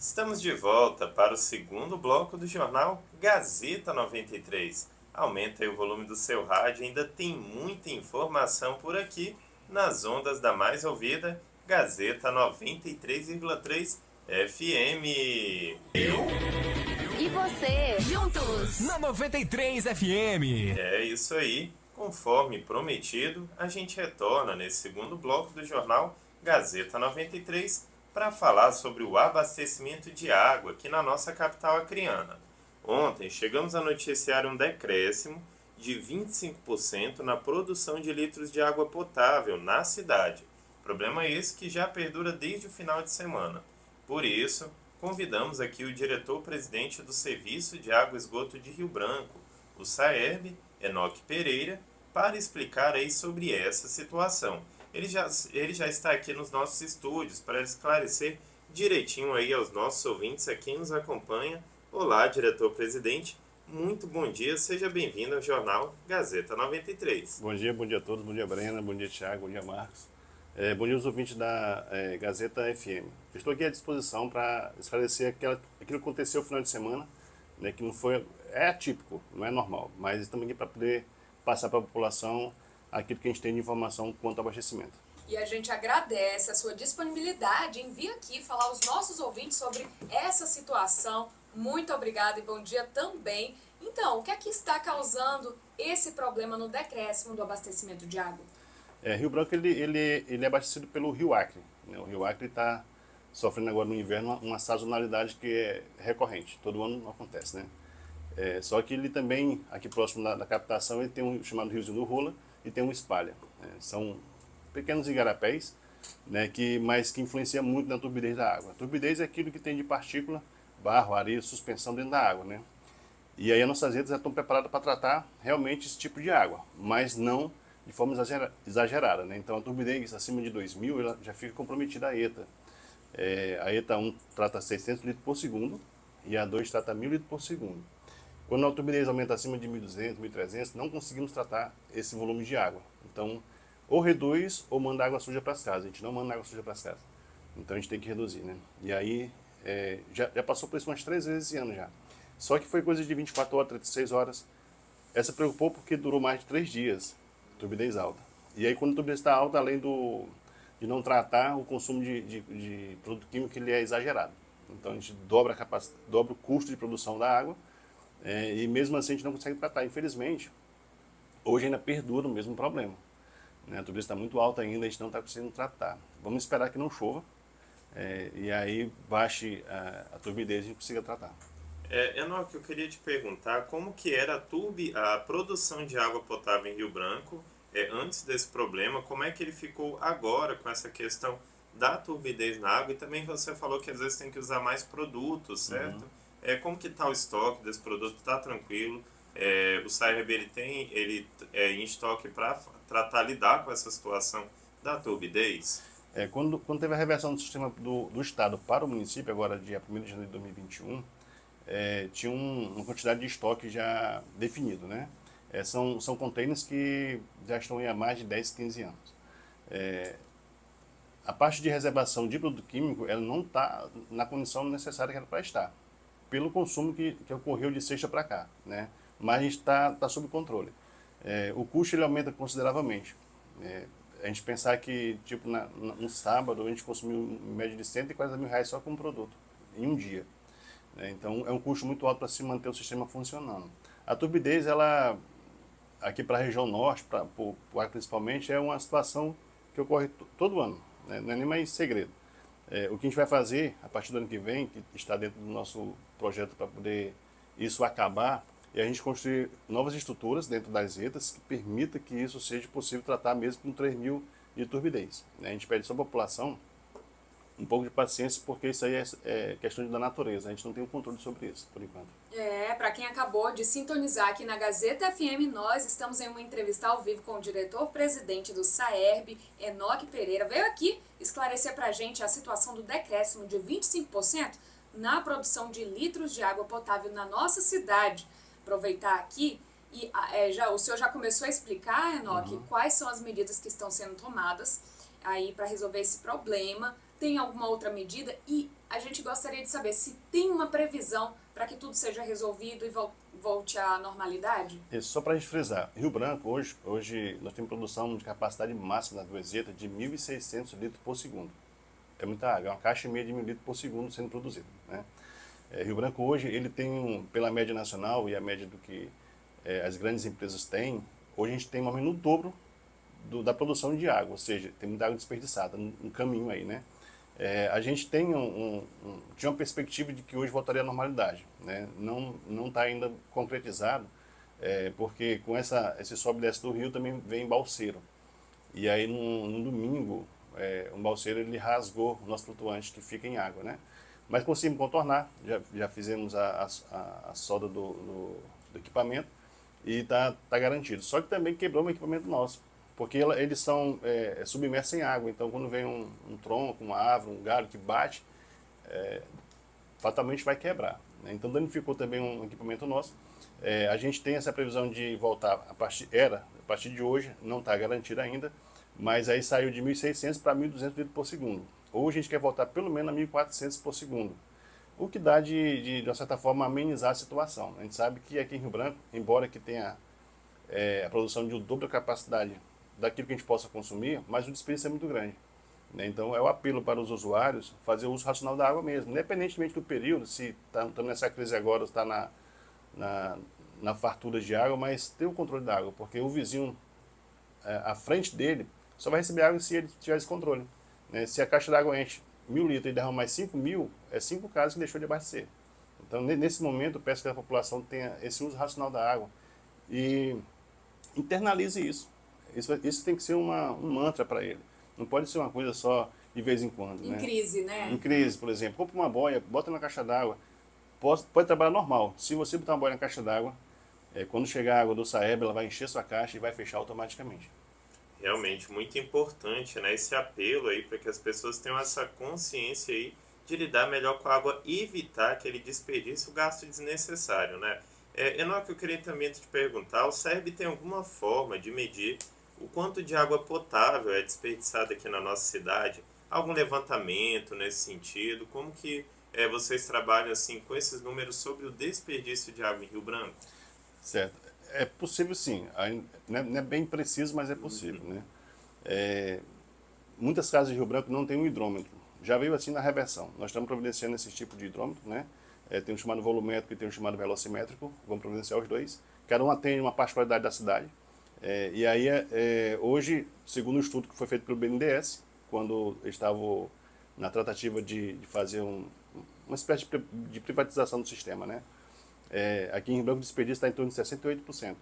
Estamos de volta para o segundo bloco do jornal Gazeta 93. Aumenta aí o volume do seu rádio, ainda tem muita informação por aqui nas ondas da mais ouvida Gazeta 93,3 FM. E você? Juntos! Na 93 FM. É isso aí. Conforme prometido, a gente retorna nesse segundo bloco do jornal Gazeta 93 para falar sobre o abastecimento de água aqui na nossa capital acreana. Ontem chegamos a noticiar um decréscimo de 25% na produção de litros de água potável na cidade. Problema esse que já perdura desde o final de semana. Por isso, convidamos aqui o diretor-presidente do Serviço de Água e Esgoto de Rio Branco, o SAERB, Enoque Pereira, para explicar aí sobre essa situação. Ele já está aqui nos nossos estúdios para esclarecer direitinho aí aos nossos ouvintes, a quem nos acompanha. Olá, diretor-presidente, muito bom dia, seja bem-vindo ao Jornal Gazeta 93. Bom dia a todos, bom dia Brena, bom dia Thiago, bom dia Marcos. Bom dia aos ouvintes da Gazeta FM. Estou aqui à disposição para esclarecer aquilo que aconteceu no final de semana, né, que não foi, é atípico, não é normal, mas estamos aqui para poder passar para a população aquilo que a gente tem de informação quanto ao abastecimento. E a gente agradece a sua disponibilidade em vir aqui falar aos nossos ouvintes sobre essa situação. Muito obrigada e bom dia também. Então, o que é que está causando esse problema no decréscimo do abastecimento de água? Rio Branco ele é abastecido pelo Rio Acre, né? O Rio Acre está sofrendo agora no inverno uma sazonalidade que é recorrente, todo ano não acontece, né? Só que ele também, aqui próximo da captação, ele tem um chamado Riozinho do Rola e tem um espalha. São pequenos igarapés, né, mas que influencia muito na turbidez da água. A turbidez é aquilo que tem de partícula, barro, areia, suspensão dentro da água, né? E aí as nossas redes já estão preparadas para tratar realmente esse tipo de água, mas não de forma exagerada, né? Então a turbidez acima de 2.000 ela já fica comprometida a ETA. A ETA 1 trata 600 litros por segundo e a 2 trata 1.000 litros por segundo. Quando a turbidez aumenta acima de 1.200, 1.300, não conseguimos tratar esse volume de água. Então, ou reduz ou manda água suja para as casas. A gente não manda água suja para as casas. Então a gente tem que reduzir, né? E aí, já passou por isso umas 3 vezes esse ano já. Só que foi coisa de 24 horas, 36 horas. Essa preocupou porque durou mais de 3 dias, turbidez alta. E aí quando a turbidez está alta, além de não tratar, o consumo de produto químico ele é exagerado. Então a gente dobra o custo de produção da água, e mesmo assim a gente não consegue tratar. Infelizmente, hoje ainda perdura o mesmo problema, né? A turbidez está muito alta ainda, a gente não está conseguindo tratar. Vamos esperar que não chova, e aí baixe a turbidez e a gente consiga tratar. Enoque, eu queria te perguntar como que era a produção de água potável em Rio Branco antes desse problema, como é que ele ficou agora com essa questão da turbidez na água, e também você falou que às vezes tem que usar mais produtos, certo? Como que está o estoque desse produto? Está tranquilo? O SAERB ele em estoque para lidar com essa situação da turbidez? Quando teve a reversão do sistema do Estado para o município, agora dia 1º de janeiro de 2021, tinha uma quantidade de estoque já definido, né? São containers que já estão aí há mais de 10, 15 anos. A parte de reservação de produto químico, ela não está na condição necessária que era para estar, pelo consumo que ocorreu de sexta para cá, né? Mas a gente está sob controle. O custo ele aumenta consideravelmente. A gente pensar que tipo no sábado a gente consumiu em média de R$140.000 só com um produto, em um dia. Então é um custo muito alto para se manter o sistema funcionando. A turbidez, ela, aqui para a região norte, para o Acre principalmente, é uma situação que ocorre todo ano, né? Não é nem mais segredo. O que a gente vai fazer a partir do ano que vem, que está dentro do nosso projeto para poder isso acabar, é a gente construir novas estruturas dentro das redes que permita que isso seja possível tratar mesmo com 3.000 de turbidez. A gente pede só à população um pouco de paciência, porque isso aí é questão da natureza, a gente não tem um controle sobre isso, por enquanto. Para quem acabou de sintonizar aqui na Gazeta FM, nós estamos em uma entrevista ao vivo com o diretor-presidente do SAERB, Enoque Pereira. Veio aqui esclarecer para a gente a situação do decréscimo de 25% na produção de litros de água potável na nossa cidade. Aproveitar aqui, e o senhor já começou a explicar, Enoque, quais são as medidas que estão sendo tomadas aí para resolver esse problema. Tem alguma outra medida? E a gente gostaria de saber se tem uma previsão para que tudo seja resolvido e volte à normalidade? Isso, só para a gente frisar, Rio Branco, hoje nós temos produção de capacidade máxima na Duezeta de 1.600 litros por segundo. É muita água, é uma caixa e meia de 1.000 litros por segundo sendo produzida, né? Rio Branco hoje, ele tem, pela média nacional e a média do que as grandes empresas têm, hoje a gente tem mais ou menos o dobro da produção de água, ou seja, tem muita água desperdiçada no caminho aí, né? A gente tem tinha uma perspectiva de que hoje voltaria à normalidade, né? Não está ainda concretizado, porque com esse sobe e desce do rio também vem balseiro. E aí no domingo, um balseiro ele rasgou o nosso flutuante que fica em água, né? Mas conseguimos contornar, já fizemos a solda do equipamento e está garantido. Só que também quebrou um equipamento nosso, porque eles são submersos em água, então quando vem um tronco, uma árvore, um galho que bate, fatalmente vai quebrar, né? Então danificou também um equipamento nosso. A gente tem essa previsão de voltar a partir de hoje, não está garantida ainda, mas aí saiu de 1.600 para 1.200 litros por segundo. Hoje a gente quer voltar pelo menos a 1.400 por segundo, o que dá de uma certa forma amenizar a situação. A gente sabe que aqui em Rio Branco, embora que tenha a produção de o dobro da capacidade daquilo que a gente possa consumir, mas o desperdício é muito grande, né? Então é o apelo para os usuários fazer o uso racional da água mesmo, independentemente do período, se estamos nessa crise agora, está na fartura de água, mas ter o controle da água, porque o vizinho à frente dele só vai receber água se ele tiver esse controle, né? Se a caixa d'água enche 1.000 litros e derrama mais 5.000, é 5 casas que deixou de abastecer. Então nesse momento eu peço que a população tenha esse uso racional da água e internalize isso. Isso tem que ser um mantra para ele. Não pode ser uma coisa só de vez em quando, Em né? crise, né? Em crise, por exemplo. Compra uma boia, bota na caixa d'água. Pode trabalhar normal. Se você botar uma boia na caixa d'água, quando chegar a água do Saeb, ela vai encher sua caixa e vai fechar automaticamente. Realmente muito importante, né, esse apelo aí para que as pessoas tenham essa consciência aí de lidar melhor com a água e evitar aquele desperdício, o gasto desnecessário, né? Enoque, eu queria também te perguntar, o SERB tem alguma forma de medir o quanto de água potável é desperdiçada aqui na nossa cidade? Algum levantamento nesse sentido? Como que vocês trabalham assim com esses números sobre o desperdício de água em Rio Branco? Certo. É possível sim. Não é bem preciso, mas é possível, né? Muitas casas de Rio Branco não têm um hidrômetro. Já veio assim na reversão. Nós estamos providenciando esse tipo de hidrômetro, né? Tem um chamado volumétrico e tem um chamado velocimétrico. Vamos providenciar os dois. Cada um atende uma particularidade da cidade. E aí, hoje, segundo o estudo que foi feito pelo BNDES, quando estavam na tratativa de fazer uma espécie de privatização do sistema, né? Aqui em Rio Branco o desperdício está em torno de 68%,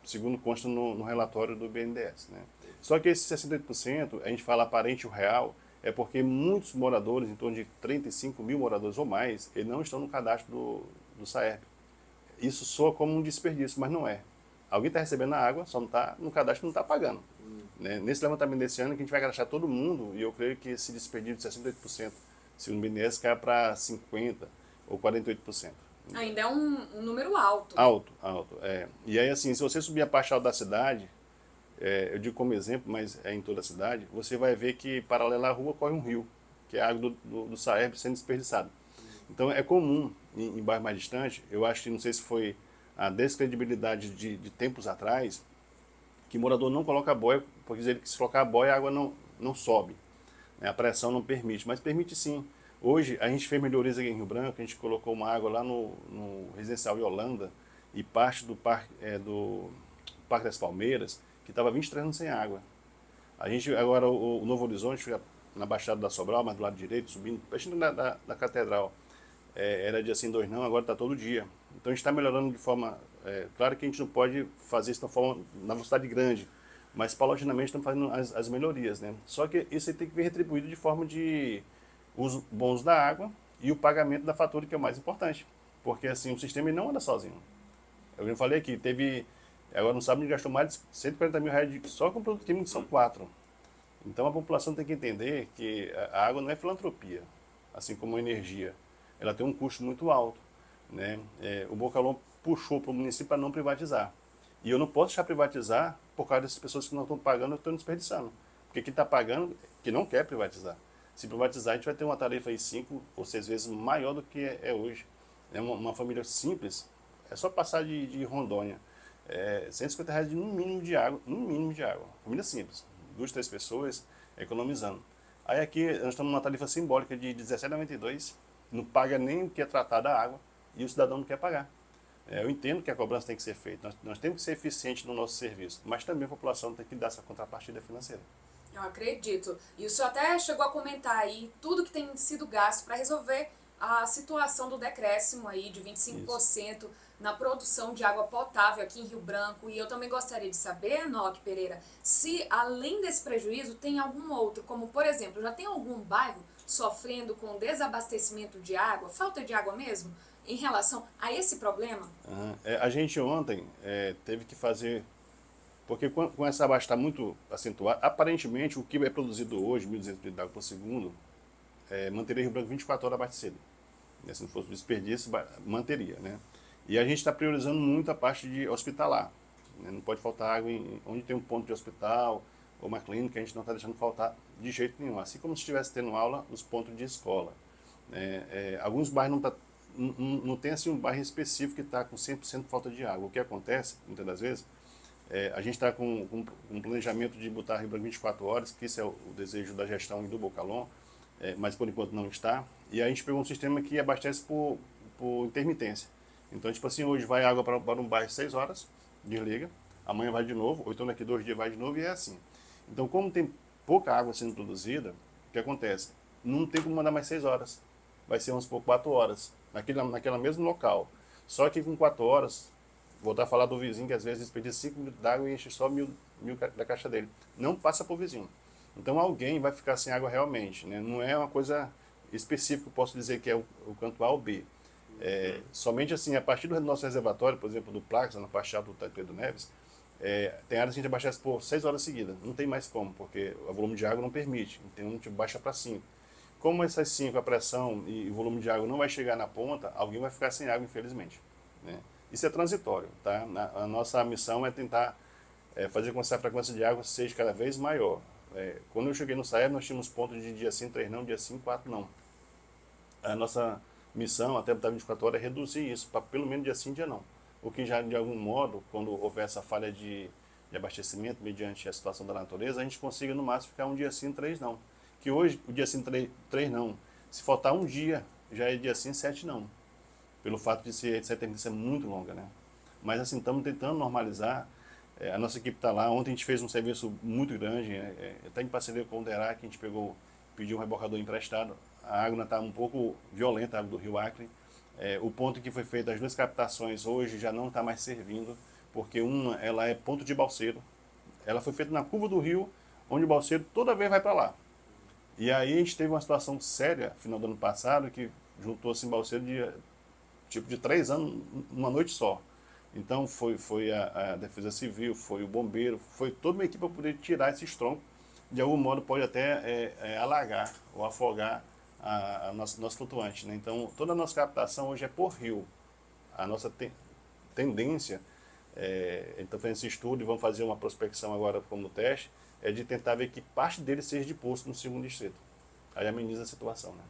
segundo consta no relatório do BNDES, né? Só que esse 68%, a gente fala aparente ou real, é porque muitos moradores, em torno de 35 mil moradores ou mais, eles não estão no cadastro do SAERB. Isso soa como um desperdício, mas não é. Alguém está recebendo a água, só não está no cadastro, não está pagando. Né? Nesse levantamento desse ano, que a gente vai cadastrar todo mundo, e eu creio que esse desperdício de 68%, segundo o BNDES, cai para 50% ou 48%. Ainda é um número alto. Alto. E aí, assim, se você subir a parte alta da cidade, eu digo como exemplo, mas é em toda a cidade, você vai ver que paralela à rua corre um rio, que é a água do SAERB sendo desperdiçada. Então é comum, em bairros mais distantes, eu acho que, não sei se foi a descredibilidade de tempos atrás, que morador não coloca a boia, porque dizer que se colocar a boia a água não sobe, né? A pressão não permite, mas permite sim. Hoje a gente fez melhorias aqui em Rio Branco, a gente colocou uma água lá no residencial Yolanda e parte do Parque das Palmeiras, que estava 23 anos sem água. A gente agora, o Novo Horizonte, fica na Baixada da Sobral, mas do lado direito, subindo, pertinho da Catedral. Era dia sim, 2 não, agora está todo dia. Então a gente está melhorando de forma... claro que a gente não pode fazer isso na velocidade grande, mas paulatinamente estamos fazendo as melhorias, né? Só que isso aí tem que vir retribuído de forma de uso bom uso da água e o pagamento da fatura, que é o mais importante. Porque assim, o sistema não anda sozinho. Eu falei aqui, agora no sábado a gente gastou mais de 140 mil reais só com produto químico, que são 4. Então a população tem que entender que a água não é filantropia, assim como a energia. Ela tem um custo muito alto, né? O Bocalon puxou para o município para não privatizar. E eu não posso deixar privatizar por causa dessas pessoas que não estão pagando ou estão desperdiçando. Porque quem está pagando, que não quer privatizar. Se privatizar, a gente vai ter uma tarifa aí 5 ou 6 vezes maior do que é hoje. É uma família simples, é só passar de Rondônia. R$ 150 no mínimo de água, Família simples, 2, 3 pessoas economizando. Aí aqui nós estamos numa tarifa simbólica de R$17,92, não paga nem o que é tratada a água e o cidadão não quer pagar. Eu entendo que a cobrança tem que ser feita, nós temos que ser eficientes no nosso serviço, mas também a população tem que dar essa contrapartida financeira. Eu acredito. E o senhor até chegou a comentar aí tudo que tem sido gasto para resolver a situação do decréscimo aí de 25% na produção de água potável aqui em Rio Branco. E eu também gostaria de saber, Enoque Pereira, se além desse prejuízo tem algum outro, como por exemplo, já tem algum bairro sofrendo com desabastecimento de água, falta de água mesmo, em relação a esse problema? A gente ontem teve que fazer, porque com essa baixa está muito acentuada, aparentemente o que é produzido hoje, 1.200 litros de água por segundo, manteria Rio Branco 24 horas abastecido. Se não fosse desperdício, manteria, né? E a gente está priorizando muito a parte de hospitalar, né? Não pode faltar água onde tem um ponto de hospital ou uma clínica, a gente não está deixando faltar de jeito nenhum. Assim como se estivesse tendo aula nos pontos de escola. Alguns bairros não tem assim um bairro específico que está com 100% falta de água. O que acontece, muitas das vezes, a gente está com um planejamento de botar Rio Branco 24 horas, que isso é o desejo da gestão e do Bocalon, mas por enquanto não está. E aí a gente pegou um sistema que abastece por intermitência. Então, tipo assim, hoje vai água para um bairro 6 horas, desliga, amanhã vai de novo, ou então daqui 2 dias vai de novo, e é assim. Então, como tem pouca água sendo produzida, o que acontece? Não tem como mandar mais 6 horas. Vai ser uns por 4 horas, naquela mesmo local. Só que com 4 horas, voltar a falar do vizinho, que às vezes desperdiça 5 minutos d'água e enche só mil da caixa dele. Não passa para o vizinho. Então alguém vai ficar sem água realmente, né? Não é uma coisa específica, eu posso dizer que é o canto A ou B. Somente assim, a partir do nosso reservatório, por exemplo, do Plax, na parte alta do Taipei do Neves, tem áreas que a gente abastece por 6 horas seguidas. Não tem mais como, porque o volume de água não permite. Então a gente baixa para 5. Como essas 5, a pressão e o volume de água não vai chegar na ponta, alguém vai ficar sem água, infelizmente, né? Isso é transitório, tá? A nossa missão é tentar fazer com que essa frequência de água seja cada vez maior. Quando eu cheguei no SAEB, nós tínhamos pontos de dia sim, 3 não, dia sim, 4 não. A nossa missão, até botar 24 horas, é reduzir isso para pelo menos dia sim, dia não. O que já, de algum modo, quando houver essa falha de abastecimento, mediante a situação da natureza, a gente consiga no máximo ficar um dia sim, 3 não. Que hoje, o dia sim, 3 não. Se faltar um dia, já é dia sim, 7 não. Pelo fato de essa intermitência muito longa, né? Mas assim, estamos tentando normalizar. A nossa equipe está lá. Ontem a gente fez um serviço muito grande, até em parceria com o DERAC, a gente pediu um rebocador emprestado. A água está um pouco violenta, a água do Rio Acre. O ponto que foi feito, as 2 captações hoje já não está mais servindo, porque ela é ponto de balseiro. Ela foi feita na curva do rio, onde o balseiro toda vez vai para lá. E aí a gente teve uma situação séria, no final do ano passado, que juntou assim balseiro de 3 anos, numa noite só. Então foi a Defesa Civil, foi o bombeiro, foi toda uma equipe para poder tirar esses troncos. De algum modo pode até alagar ou afogar nosso flutuante, né? Então toda a nossa captação hoje é por rio. A nossa tendência, então fazendo esse estudo e vamos fazer uma prospecção agora como teste, é de tentar ver que parte dele seja de poço no segundo distrito. Aí ameniza a situação, né?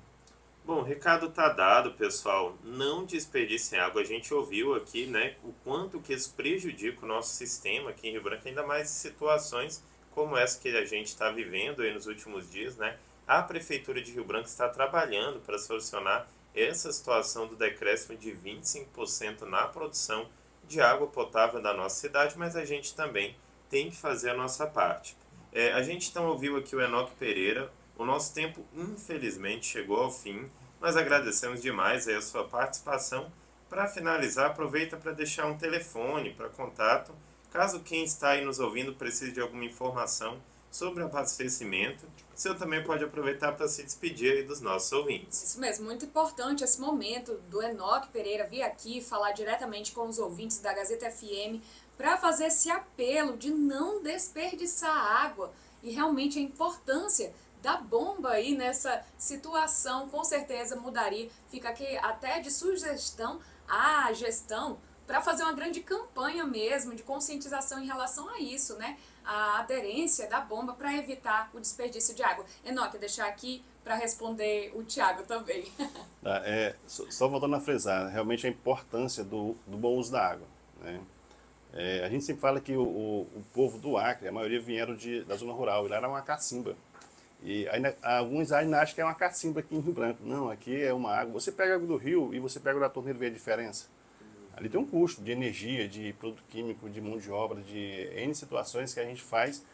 Bom, o recado tá dado, pessoal. Não desperdicem água. A gente ouviu aqui, né, o quanto que isso prejudica o nosso sistema aqui em Rio Branco, ainda mais em situações como essa que a gente está vivendo aí nos últimos dias, né? A Prefeitura de Rio Branco está trabalhando para solucionar essa situação do decréscimo de 25% na produção de água potável da nossa cidade, mas a gente também tem que fazer a nossa parte. A gente então ouviu aqui o Enoque Pereira. O nosso tempo, infelizmente, chegou ao fim. Nós agradecemos demais aí a sua participação. Para finalizar, aproveita para deixar um telefone para contato, caso quem está aí nos ouvindo precise de alguma informação sobre abastecimento. O senhor também pode aproveitar para se despedir aí dos nossos ouvintes. Isso mesmo, muito importante esse momento do Enoque Pereira vir aqui falar diretamente com os ouvintes da Gazeta FM para fazer esse apelo de não desperdiçar água e realmente a importância da bomba aí nessa situação, com certeza mudaria. Fica aqui até de sugestão à gestão para fazer uma grande campanha mesmo de conscientização em relação a isso, né? a aderência da bomba para evitar o desperdício de água. Enoque, deixar aqui para responder o Thiago também. Tá, só voltando a frisar, realmente a importância do bom uso da água, né? A gente sempre fala que o povo do Acre, a maioria vieram da zona rural, e lá era uma cacimba. E alguns ainda acham que é uma cacimba aqui em Rio Branco. Não, aqui é uma água. Você pega a água do rio e você pega a da torneira e vê a diferença. Ali tem um custo de energia, de produto químico, de mão de obra, de N situações que a gente faz.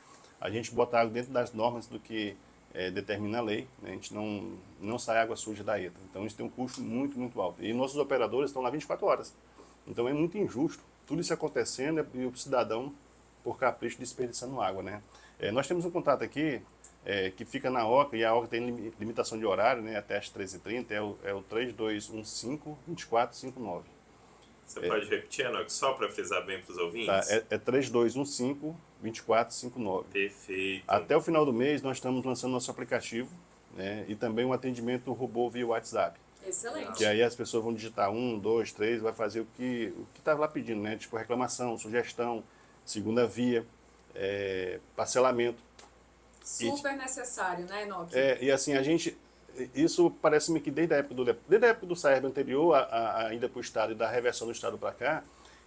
A gente bota água dentro das normas do que determina a lei, né? A gente não sai água suja da ETA. Então isso tem um custo muito, muito alto. E nossos operadores estão lá 24 horas. Então é muito injusto tudo isso acontecendo e o cidadão, por capricho, desperdiçando água, né? Nós temos um contrato aqui que fica na OCA, e a OCA tem limitação de horário, né, até as 13h30, é o 3215-2459. Você pode repetir, Enoque, só para frisar bem para os ouvintes? Tá, é 3215-2459. Perfeito. Até o final do mês nós estamos lançando nosso aplicativo, né, e também um atendimento robô via WhatsApp. Excelente. Que aí as pessoas vão digitar 1, 2, 3, vai fazer o que estava lá pedindo, né? Tipo reclamação, sugestão, segunda via, parcelamento. Super necessário, né, Enoque? E assim, isso parece-me que desde a época do SAERB anterior, ainda para o Estado e da reversão do Estado para cá,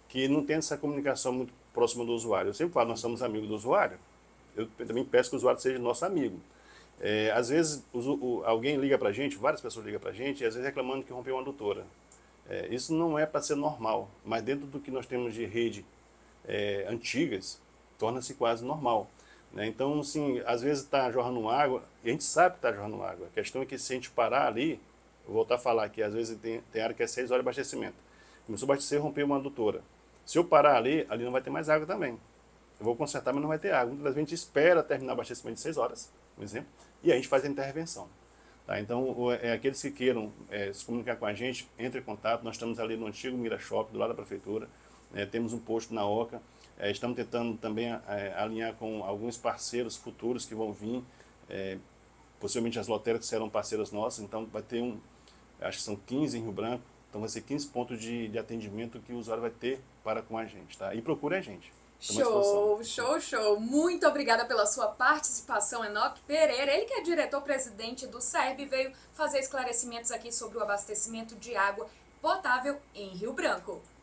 que não tem essa comunicação muito próxima do usuário. Eu sempre falo, nós somos amigos do usuário. Eu também peço que o usuário seja nosso amigo. Às vezes alguém liga para a gente, várias pessoas ligam para a gente, e às vezes reclamando que rompeu uma adutora. Isso não é para ser normal, mas dentro do que nós temos de rede antigas, torna-se quase normal, né? Então, assim, às vezes está jorrando água, e a gente sabe que está jorrando água. A questão é que se a gente parar ali, vou voltar a falar que às vezes tem área que é 6 horas de abastecimento. Começou a abastecer, rompeu uma adutora. Se eu parar ali não vai ter mais água também. Eu vou consertar, mas não vai ter água. Muitas vezes a gente espera terminar o abastecimento de 6 horas, por exemplo, e a gente faz a intervenção. Tá? Então, aqueles que queiram se comunicar com a gente, entre em contato. Nós estamos ali no antigo Mira Shop, do lado da prefeitura. Temos um posto na OCA. Estamos tentando também alinhar com alguns parceiros futuros que vão vir. Possivelmente as lotéricas serão parceiras nossas. Então, vai ter acho que são 15 em Rio Branco. Então, vai ser 15 pontos de atendimento que o usuário vai ter para com a gente. Tá? E procure a gente. Show! Muito obrigada pela sua participação, Enoque Pereira. Ele que é diretor-presidente do SAERB, veio fazer esclarecimentos aqui sobre o abastecimento de água potável em Rio Branco.